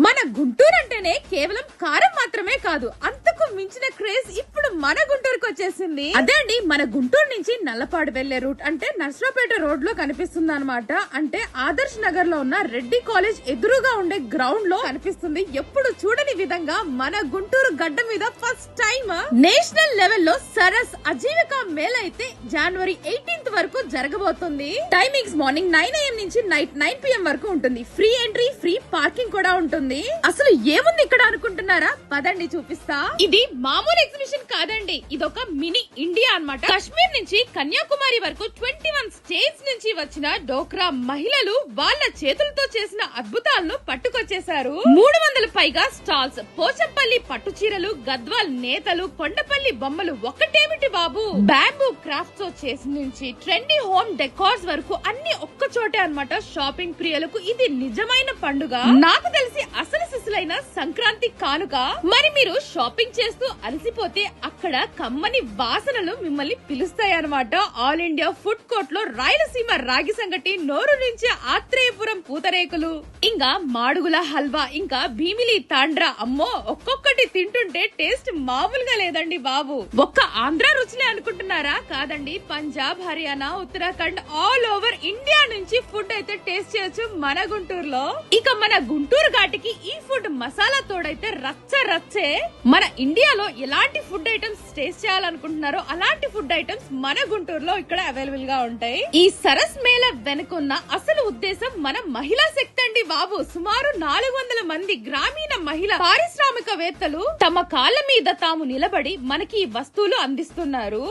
మన గుంటూరు అంటేనే కేవలం కారం మాత్రమే కాదు, అంతకు మించిన క్రేజ్ ఇప్పుడు మన గుంటూరుకు వచ్చేసింది. అదే అండి, మన గుంటూరు నుంచి నల్లపాడు వెళ్లే రూట్ అంటే నర్సరావుపేట రోడ్ లో కనిపిస్తుంది అనమాట. అంటే ఆదర్శ్ నగర్ లో ఉన్న రెడ్డి కాలేజ్ ఎదురుగా ఉండే గ్రౌండ్ లో కనిపిస్తుంది. ఎప్పుడు చూడని విధంగా మన గుంటూరు గడ్డ మీద ఫస్ట్ టైం నేషనల్ లెవెల్ లో సరస్ అజీవిక మేళ అయితే జనవరి 18th వరకు జరగబోతుంది. టైమింగ్స్ మార్నింగ్ 9 AM నుంచి నైట్ 9 PM వరకు ఉంటుంది. ఫ్రీ ఎంట్రీ, ఫ్రీ పార్కింగ్ కూడా ఉంటుంది. అసలు ఏముంది ఇక్కడ అనుకుంటున్నారా? పదండి చూపిస్తా. ఇది మామూలు ఎగ్జిబిషన్ కాదండి, ఇదొక మినీ ఇండియా అన్నమాట. కాశ్మీర్ నుంచి కన్యాకుమారి వరకు 21 స్టేట్స్ నుంచి వచ్చిన డోక్రా మహిళలు వాళ్ళ చేతులతో చేసిన అద్భుతాలను పట్టుకొచ్చేశారు. 300 పైగా స్టాల్స్, పోచంపల్లి పట్టు చీరలు, గద్వాల్ నేతలు, కొండపల్లి బొమ్మలు, ఒకటేమిటి బాబు, బ్యాంబూ క్రాఫ్ట్స్ తో చేసిన నుంచి ట్రెండీ హోమ్ డెకార్స్ వరకు అన్ని ఒక్క చోటే అన్నమాట. షాపింగ్ ప్రియులకు ఇది నిజమైన పండుగ. నాకు తెలిసి అసలు సిసులైన సంక్రాంతి కానుక. మరి మీరు షాపింగ్ చేస్తూ అలసిపోతే అక్కడ కమ్మని వాసనలు మిమ్మల్ని పిలుస్తాయి అన్నమాట. ఆల్ ఇండియా ఫుడ్ కోర్ట్ లో రాయలసీమ రాగి సంగటి, నోరు నుంచి ఆత్రేయపురం పూతరేకులు, ఇంకా మాడుగుల హల్వా, ఇంకా భీమిలి తాండ్రా. అమ్మో, ఒక్కొక్కటి తింటుంటే టేస్ట్ మామూలుగా లేదండి బాబు. ఒక్క ఆంధ్ర రుచులే అనుకుంటున్నారా? కాదండి, Punjab, Haryana, Uttarakhand, all over India నుంచి ఫుడ్ అయితే టేస్ట్ చేయొచ్చు మన గుంటూరులో. ఇక మన గుంటూరు ఘాటికి ఈ ఫుడ్ మసాలా తోడైతే రచ్చ రచ్చే. మన ఇండియాలో ఎలాంటి ఫుడ్ ఐటమ్స్ టేస్ట్ చేయాలనుకుంటున్నారో అలాంటి ఫుడ్ ఐటమ్స్ మన గుంటూరులో ఇక్కడ అవైలబుల్ గా ఉంటాయి. ఈ సరస్ మేళ వెనుకున్న అసలు ఉద్దేశం మన మహిళా శక్తి అండి బాబు. సుమారు 400 మంది గ్రామీణ మహిళ పారిశ్రామికవేత్తలు తమ కాళ్ళ మీద తాము నిలబడి మనకి ఈ వస్తువులు అందిస్తున్నారు.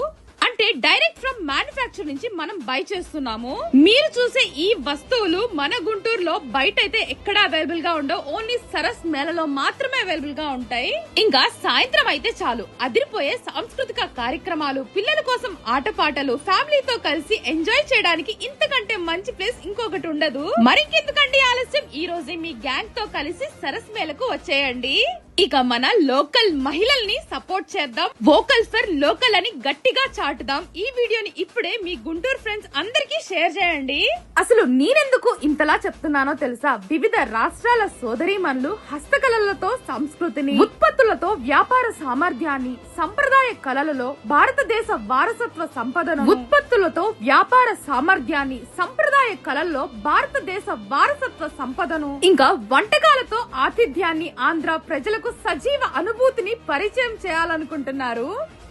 అంటే డైరెక్ట్ ఫ్రమ్ మ్యానుఫ్యాక్చర్ నుంచి మనం బై చేస్తున్నాము. మీరు చూసే ఈ వస్తువులు మన గుంటూరులో బయట అయితే ఎక్కడ అవైలబుల్ గా ఉండవు, ఓన్లీ సరస్ మేళలో మాత్రమే అవైలబుల్ గా ఉంటాయి. ఇంకా సాయంత్రం అయితే చాలు అదిరిపోయే సాంస్కృతిక కార్యక్రమాలు, పిల్లల కోసం ఆటపాటలు, ఫ్యామిలీతో కలిసి ఎంజాయ్ చేయడానికి ఇంతకంటే మంచి ప్లేస్ ఇంకొకటి ఉండదు. మరింకెందుకండి ఆలస్యం, ఈ రోజే మీ గ్యాంగ్ తో కలిసి సరస్ మేళకు వచ్చేయండి. ఇక మన లోకల్ మహిళల్ని సపోర్ట్ చేద్దాం, వోకల్ ఫర్ లోకల్ అని గట్టిగా చాటుదాం. ఈ వీడియోని ఇప్పుడే మీ గుంటూరు ఫ్రెండ్స్ అందరికీ షేర్ చేయండి. అసలు నేనెందుకు ఇంతలా చెప్తున్నానో తెలుసా? వివిధ రాష్ట్రాల సోదరీమణులు హస్తకళలతో సంస్కృతిని, ఉత్పత్తులతో వ్యాపార సామర్థ్యాన్ని, సంప్రదాయ కళలలో భారతదేశ వారసత్వ సంపదను, ఉత్పత్తులతో వ్యాపార సామర్థ్యాన్ని, సంప్రదాయ కళల్లో భారతదేశ వారసత్వ సంపదను, ఇంకా వంటకాలతో ఆతిథ్యాన్ని ఆంధ్ర ప్రజలకు సజీవ అనుభూతిని పరిచయం చేయాలనుకుంటున్నారు.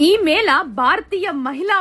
ఈ మేళ భారతీయ మహిళా